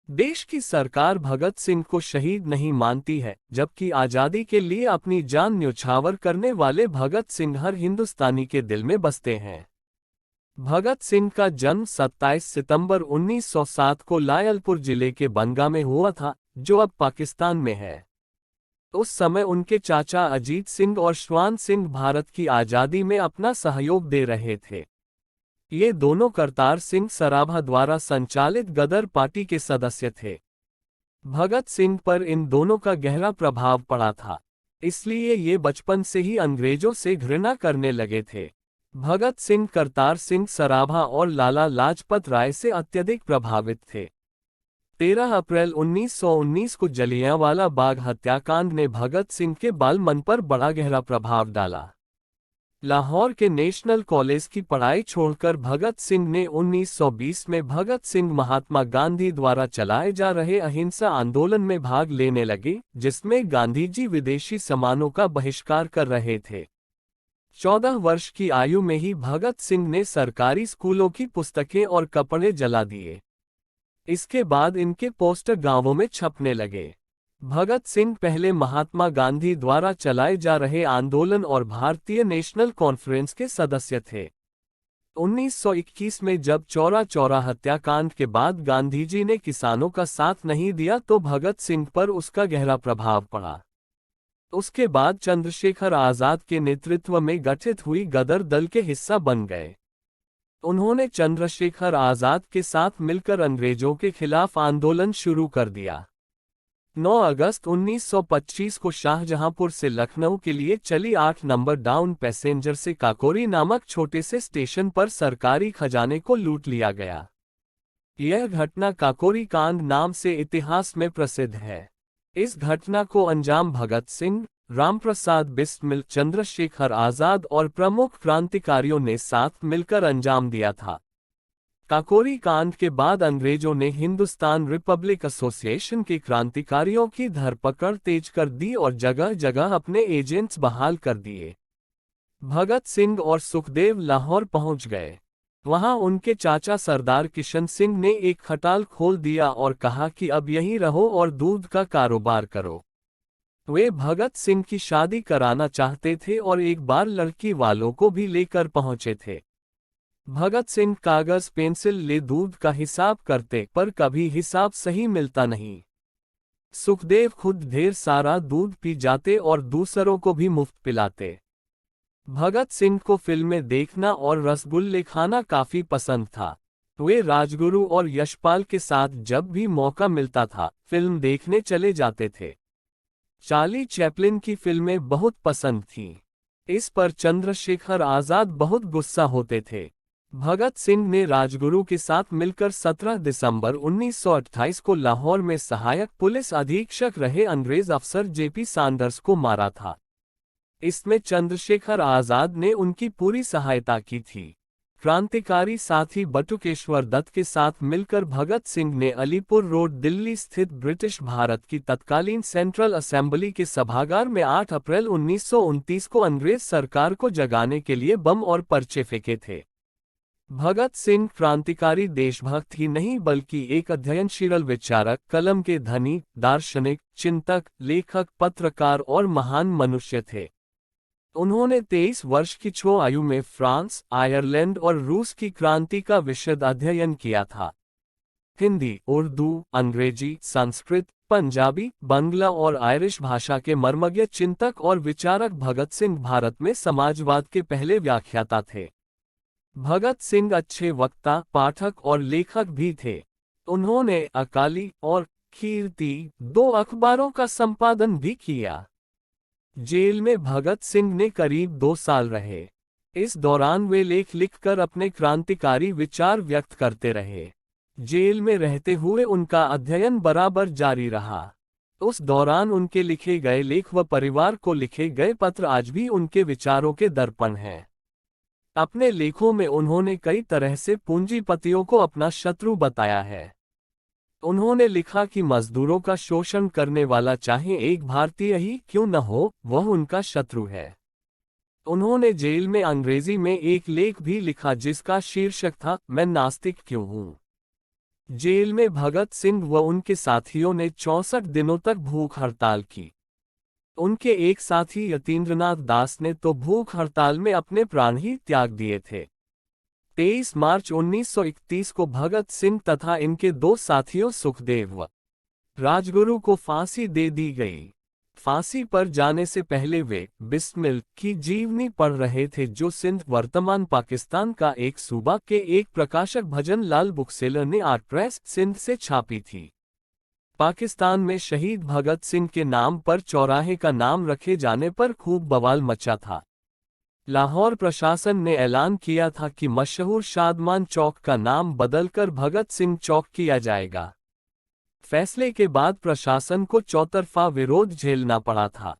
देश की सरकार भगत सिंह को शहीद नहीं मानती है, जबकि आज़ादी के लिए अपनी जान न्यौछावर करने वाले भगत सिंह हर हिंदुस्तानी के दिल में बसते हैं। भगत सिंह का जन्म 27 सितंबर 1907 को लायलपुर जिले के बनगा में हुआ था, जो अब पाकिस्तान में है। उस समय उनके चाचा अजीत सिंह और श्वान सिंह भारत की आज़ादी में अपना सहयोग दे रहे थे। ये दोनों करतार सिंह सराभा द्वारा संचालित गदर पार्टी के सदस्य थे। भगत सिंह पर इन दोनों का गहरा प्रभाव पड़ा था, इसलिए ये बचपन से ही अंग्रेजों से घृणा करने लगे थे। भगत सिंह करतार सिंह सराभा और लाला लाजपत राय से अत्यधिक प्रभावित थे। 13 अप्रैल 1919 को जलियांवाला बाग हत्याकांड ने भगत सिंह के बाल मन पर बड़ा गहरा प्रभाव डाला। लाहौर के नेशनल कॉलेज की पढ़ाई छोड़कर भगत सिंह ने 1920 में भगत सिंह महात्मा गांधी द्वारा चलाए जा रहे अहिंसा आंदोलन में भाग लेने लगे, जिसमें गांधी जी विदेशी सामानों का बहिष्कार कर रहे थे। 14 वर्ष की आयु में ही भगत सिंह ने सरकारी स्कूलों की पुस्तकें और कपड़े जला दिए। इसके बाद इनके पोस्टर गांवों में छपने लगे। भगत सिंह पहले महात्मा गांधी द्वारा चलाए जा रहे आंदोलन और भारतीय नेशनल कॉन्फ्रेंस के सदस्य थे। 1921 में जब चौरा चौरा हत्याकांड के बाद गांधी जी ने किसानों का साथ नहीं दिया तो भगत सिंह पर उसका गहरा प्रभाव पड़ा। उसके बाद चंद्रशेखर आजाद के नेतृत्व में गठित हुई गदर दल के हिस्सा बन गए। उन्होंने चंद्रशेखर आजाद के साथ मिलकर अंग्रेजों के खिलाफ आंदोलन शुरू कर दिया। 9 अगस्त 1925 को शाहजहांपुर से लखनऊ के लिए चली 8 नंबर डाउन पैसेंजर से काकोरी नामक छोटे से स्टेशन पर सरकारी खजाने को लूट लिया गया। यह घटना काकोरी कांड नाम से इतिहास में प्रसिद्ध है। इस घटना को अंजाम भगत सिंह, रामप्रसाद बिस्मिल, चंद्रशेखर आजाद और प्रमुख क्रांतिकारियों ने साथ मिलकर अंजाम दिया था। काकोरी कांड के बाद अंग्रेजों ने हिंदुस्तान रिपब्लिक एसोसिएशन के क्रांतिकारियों की धरपकड़ तेज कर दी और जगह जगह अपने एजेंट्स बहाल कर दिए। भगत सिंह और सुखदेव लाहौर पहुंच गए। वहां उनके चाचा सरदार किशन सिंह ने एक खटाल खोल दिया और कहा कि अब यहीं रहो और दूध का कारोबार करो। वे भगत सिंह की शादी कराना चाहते थे और एक बार लड़की वालों को भी लेकर पहुंचे थे। भगत सिंह कागज पेंसिल ले दूध का हिसाब करते, पर कभी हिसाब सही मिलता नहीं। सुखदेव खुद ढेर सारा दूध पी जाते और दूसरों को भी मुफ्त पिलाते। भगत सिंह को फिल्में देखना और रसगुल्ले खाना काफी पसंद था। वे राजगुरु और यशपाल के साथ जब भी मौका मिलता था, फिल्म देखने चले जाते थे। चार्ली चैपलिन की फिल्में बहुत पसंद थीं। इस पर चंद्रशेखर आजाद बहुत गुस्सा होते थे। भगत सिंह ने राजगुरु के साथ मिलकर 17 दिसंबर 1928 को लाहौर में सहायक पुलिस अधीक्षक रहे अंग्रेज अफसर जेपी सैंडर्स को मारा था। इसमें चंद्रशेखर आजाद ने उनकी पूरी सहायता की थी। क्रांतिकारी साथी बटुकेश्वर दत्त के साथ मिलकर भगत सिंह ने अलीपुर रोड दिल्ली स्थित ब्रिटिश भारत की तत्कालीन सेंट्रल असेंबली के सभागार में 8 अप्रैल 1929 को अंग्रेज सरकार को जगाने के लिए बम और पर्चे फेंके थे। भगत सिंह क्रांतिकारी देशभक्त ही नहीं बल्कि एक अध्ययनशील विचारक, कलम के धनी, दार्शनिक, चिंतक, लेखक, पत्रकार और महान मनुष्य थे। उन्होंने 23 वर्ष की आयु में फ्रांस, आयरलैंड और रूस की क्रांति का विशद अध्ययन किया था। हिंदी, उर्दू, अंग्रेजी, संस्कृत, पंजाबी, बांग्ला और आयरिश भाषा के मर्मज्ञ चिंतक और विचारक भगत सिंह भारत में समाजवाद के पहले व्याख्याता थे। भगत सिंह अच्छे वक्ता, पाठक और लेखक भी थे। उन्होंने अकाली और कीर्ति 2 अखबारों का संपादन भी किया। जेल में भगत सिंह ने करीब 2 साल रहे। इस दौरान वे लेख लिखकर अपने क्रांतिकारी विचार व्यक्त करते रहे। जेल में रहते हुए उनका अध्ययन बराबर जारी रहा। उस दौरान उनके लिखे गए लेख व परिवार को लिखे गए पत्र आज भी उनके विचारों के दर्पण हैं। अपने लेखों में उन्होंने कई तरह से पूंजीपतियों को अपना शत्रु बताया है। उन्होंने लिखा कि मजदूरों का शोषण करने वाला चाहे एक भारतीय ही क्यों न हो, वह उनका शत्रु है। उन्होंने जेल में अंग्रेजी में एक लेख भी लिखा जिसका शीर्षक था, मैं नास्तिक क्यों हूं। जेल में भगत सिंह व उनके साथियों ने 64 दिनों तक भूख हड़ताल की। उनके एक साथी यतीन्द्रनाथ दास ने तो भूख हड़ताल में अपने प्राण ही त्याग दिए थे। 23 मार्च 1931 को भगत सिंह तथा इनके दो साथियों सुखदेव व राजगुरु को फांसी दे दी गई। फांसी पर जाने से पहले वे बिस्मिल की जीवनी पढ़ रहे थे, जो सिंध वर्तमान पाकिस्तान का एक सूबा के एक प्रकाशक भजन लाल बुकसेलर ने आर्ट प्रेस सिंध से छापी थी। पाकिस्तान में शहीद भगत सिंह के नाम पर चौराहे का नाम रखे जाने पर खूब बवाल मचा था। लाहौर प्रशासन ने ऐलान किया था कि मशहूर शादमान चौक का नाम बदलकर भगत सिंह चौक किया जाएगा। फैसले के बाद प्रशासन को चौतरफा विरोध झेलना पड़ा था।